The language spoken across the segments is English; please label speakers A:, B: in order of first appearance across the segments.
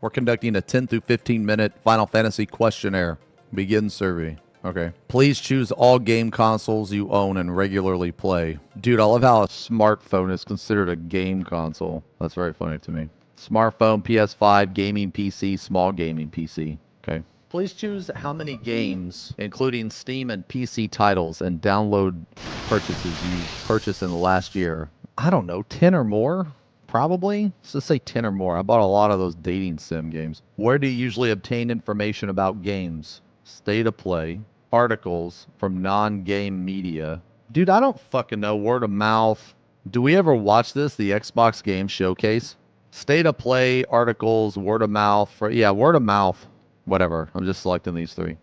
A: We're conducting a 10 through 15 minute Final Fantasy questionnaire. Begin survey. Okay. Please choose all game consoles you own and regularly play. Dude, I love how a smartphone is considered a game console. That's very funny to me. Smartphone, PS5, gaming PC, small gaming PC. Okay. Please choose how many games, including Steam and PC titles and download purchases you purchased in the last year. I don't know, 10 or more? Probably. Let's just say 10 or more. I bought a lot of those dating sim games. Where do you usually obtain information about games? State of play, articles from non-game media. Dude, I don't fucking know. Word of mouth. Do we ever watch this? The Xbox Game Showcase? State of play, articles, word of mouth. Yeah, word of mouth. Whatever. I'm just selecting these three.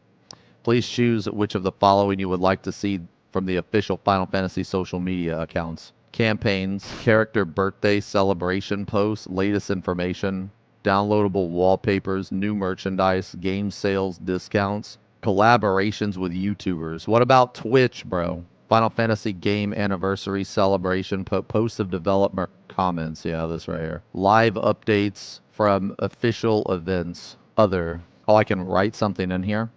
A: Please choose which of the following you would like to see from the official Final Fantasy social media accounts. Campaigns, character birthday celebration posts, latest information, downloadable wallpapers, new merchandise, game sales discounts, collaborations with YouTubers. What about Twitch, bro? Final Fantasy game anniversary celebration, posts of development comments. Yeah, this right here. Live updates from official events. Other. Oh, I can write something in here.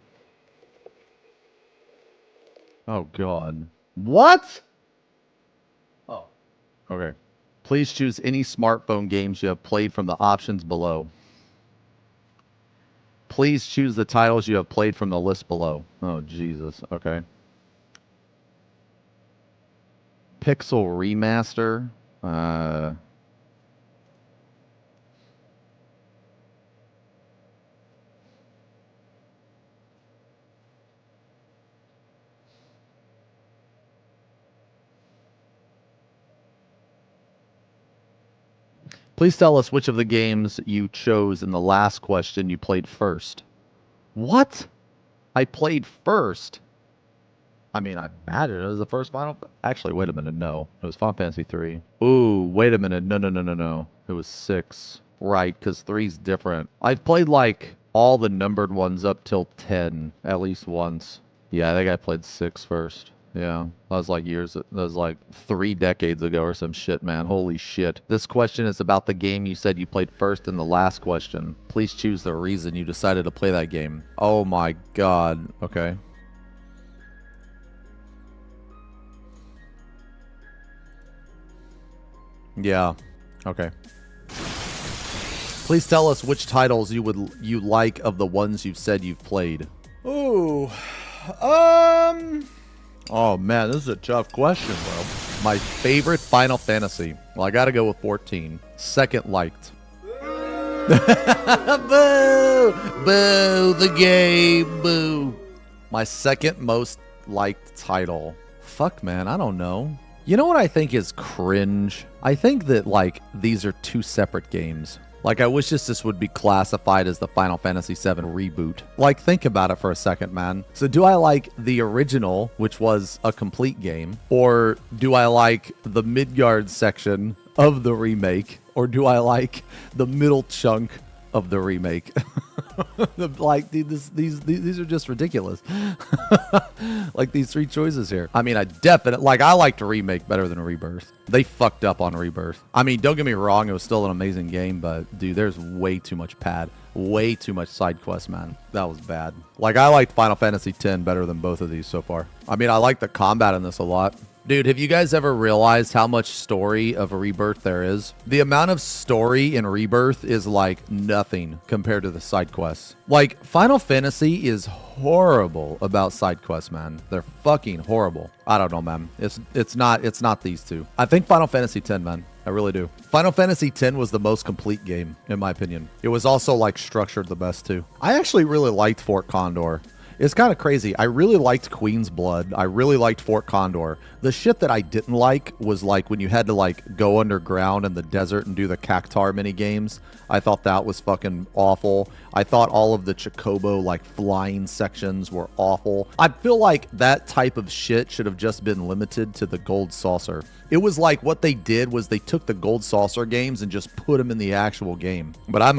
A: Oh, God. What? Oh. Okay. Please choose any smartphone games you have played from the options below. Please choose the titles you have played from the list below. Oh, Jesus. Okay. Pixel Remaster. Please tell us which of the games you chose in the last question you played first. What? I played first? I mean, I imagine it was the first Final... Actually, wait a minute. No. It was Final Fantasy 3. Ooh, wait a minute. No. It was 6. Right, because 3's different. I've played, like, all the numbered ones up till 10 at least once. Yeah, I think I played 6 first. Yeah, that was like that was like 3 decades ago or some shit, man. Holy shit. This question is about the game you said you played first in the last question. Please choose the reason you decided to play that game. Oh my God. Okay. Yeah. Okay. Please tell us which titles you like of the ones you've said you've played. Ooh. Oh man, this is a tough question, bro. My favorite Final Fantasy. Well, I gotta go with 14. Second liked. Boo! Boo! The game! Boo! My second most liked title. Fuck, man, I don't know. You know what I think is cringe? I think that, like, these are two separate games. Like, I wish this would be classified as the Final Fantasy VII reboot. Like, think about it for a second, man. So do I like the original, which was a complete game? Or do I like the Midgard section of the remake? Or do I like the middle chunk of the remake? Like, dude, these are just ridiculous. Like, these three choices here. I mean, I liked Remake better than Rebirth. They fucked up on Rebirth. I mean, don't get me wrong, it was still an amazing game, but dude, there's way too much pad. Way too much side quest, man. That was bad. Like, I liked Final Fantasy X better than both of these so far. I mean, I like the combat in this a lot. Dude, have you guys ever realized how much story of Rebirth there is? The amount of story in Rebirth is like nothing compared to the side quests. Like, Final Fantasy is horrible about side quests, man. They're fucking horrible. I don't know, man. It's not these two. I think Final Fantasy X, man. I really do. Final Fantasy X was the most complete game, in my opinion. It was also, like, structured the best, too. I actually really liked Fort Condor. It's kind of crazy. I really liked Queen's Blood. I really liked Fort Condor. The shit that I didn't like was like when you had to like go underground in the desert and do the Cactar mini games. I thought that was fucking awful. I thought all of the Chocobo like flying sections were awful. I feel like that type of shit should have just been limited to the Gold Saucer. It was like what they did was they took the Gold Saucer games and just put them in the actual game. But I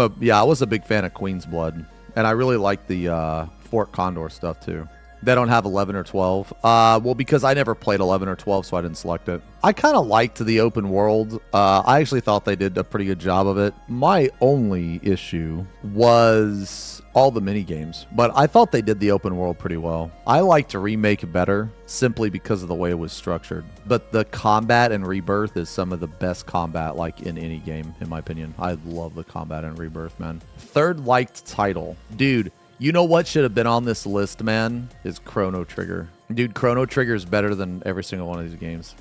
A: was a big fan of Queen's Blood. And I really liked the Fort Condor stuff too. They don't have 11 or 12. Well, because I never played 11 or 12, so I didn't select it. I kind of liked the open world. I actually thought they did a pretty good job of it. My only issue was all the mini games, but I thought they did the open world pretty well. I liked Remake better simply because of the way it was structured. But the combat in Rebirth is some of the best combat like in any game, in my opinion. I love the combat in Rebirth, man. Third liked title. Dude, you know what should have been on this list, man? Is Chrono Trigger. Dude, Chrono Trigger is better than every single one of these games.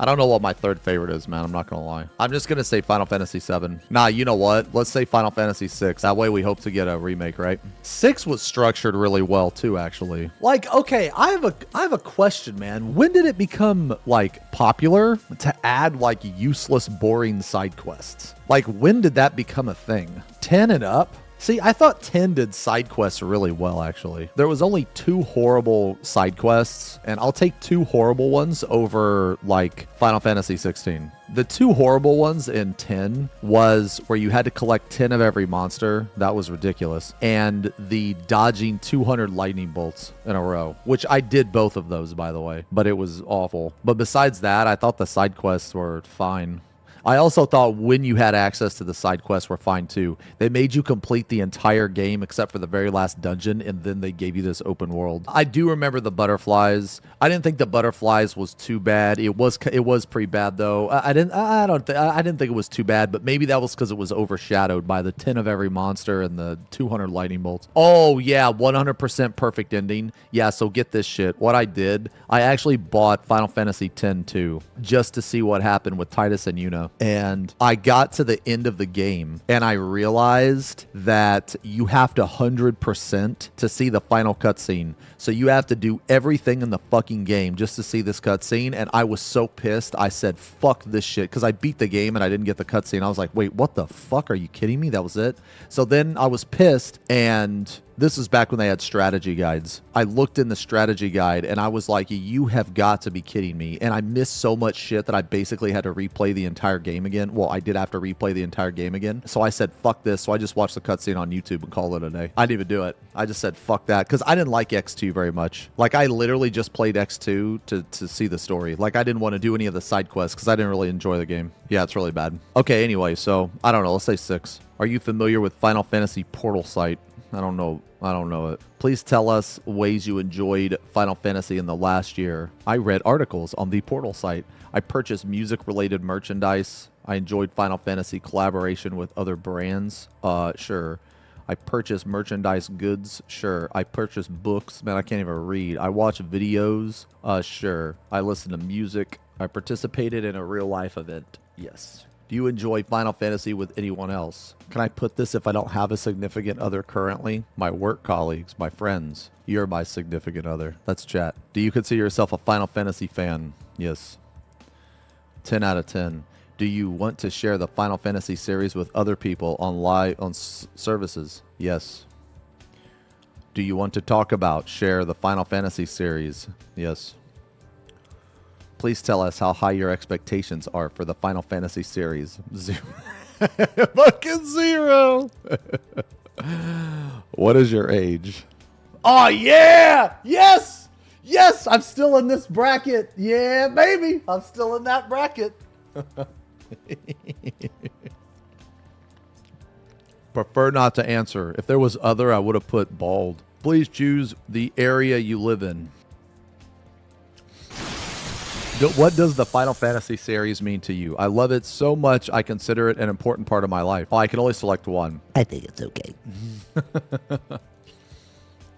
A: I don't know what my third favorite is, man. I'm not going to lie. I'm just going to say Final Fantasy VII. Nah, you know what? Let's say Final Fantasy VI. That way we hope to get a remake, right? 6 was structured really well, too, actually. Like, okay, I have a question, man. When did it become, like, popular to add, like, useless, boring side quests? Like, when did that become a thing? 10 and up? See, I thought 10 did side quests really well, actually. There was only 2 horrible side quests, and I'll take 2 horrible ones over, like, Final Fantasy 16. The 2 horrible ones in 10 was where you had to collect 10 of every monster. That was ridiculous. And the dodging 200 lightning bolts in a row, which I did both of those, by the way, but it was awful. But besides that, I thought the side quests were fine. I also thought when you had access to the side quests were fine too. They made you complete the entire game except for the very last dungeon, and then they gave you this open world. I do remember the butterflies. I didn't think the butterflies was too bad. It was pretty bad though. I didn't think it was too bad, but maybe that was because it was overshadowed by the 10 of every monster and the 200 lightning bolts. Oh yeah, 100% perfect ending. Yeah, so get this shit. What I did, I actually bought Final Fantasy X too, just to see what happened with Titus and Yuna. And I got to the end of the game and I realized that you have to 100% to see the final cutscene. So you have to do everything in the fucking game just to see this cutscene. And I was so pissed. I said, fuck this shit. Because I beat the game and I didn't get the cutscene. I was like, wait, what the fuck? Are you kidding me? That was it? So then I was pissed, and this is back when they had strategy guides. I looked in the strategy guide and I was like, you have got to be kidding me. And I missed so much shit that I basically had to replay the entire game again. Well, I did have to replay the entire game again. So I said, fuck this. So I just watched the cutscene on YouTube and called it a day. I didn't even do it. I just said, fuck that. Because I didn't like X2 very much. Like, I literally just played X2 to see the story. Like, I didn't want to do any of the side quests because I didn't really enjoy the game. Yeah, it's really bad. Okay, anyway, so I don't know. Let's say 6. Are you familiar with Final Fantasy Portal site? I don't know it. Please tell us ways you enjoyed Final Fantasy in the last year. I read articles on the Portal site. I purchased music-related merchandise. I enjoyed Final Fantasy collaboration with other brands. Sure. I purchased merchandise goods. Sure. I purchased books. Man, I can't even read. I watch videos. Sure. I listen to music. I participated in a real-life event. Yes. Do you enjoy Final Fantasy with anyone else? Can I put this if I don't have a significant other currently? My work colleagues, my friends. You're my significant other. Let's chat. Do you consider yourself a Final Fantasy fan? Yes. 10 out of 10. Do you want to share the Final Fantasy series with other people on services? Yes. Do you want to share the Final Fantasy series? Yes. Please tell us how high your expectations are for the Final Fantasy series. 0. Fucking 0. What is your age? Oh, yeah! Yes! Yes! I'm still in this bracket. Yeah, baby. I'm still in that bracket. Prefer not to answer. If there was other, I would have put bald. Please choose the area you live in. What does the Final Fantasy series mean to you? I love it so much, I consider it an important part of my life. Oh, I can only select one.
B: I think it's okay.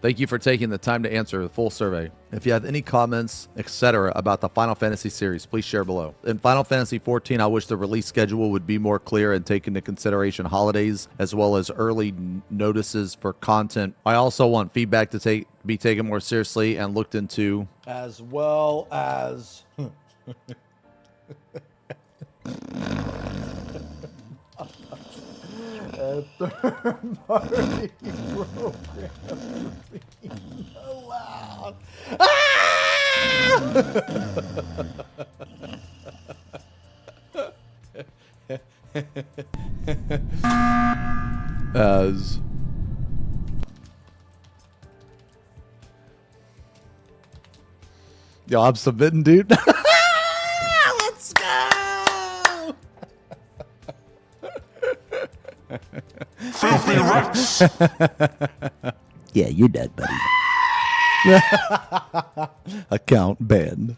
A: Thank you for taking the time to answer the full survey. If you have any comments, etc. about the Final Fantasy series, please share below. In Final Fantasy XIV, I wish the release schedule would be more clear and take into consideration holidays, as well as early notices for content. I also want feedback to be taken more seriously and looked into, as well as... a third-party program being allowed. As Yo, I'm submitting, dude. Let's go.
B: Filthy rats.
A: Yeah, you're dead, buddy. Account banned.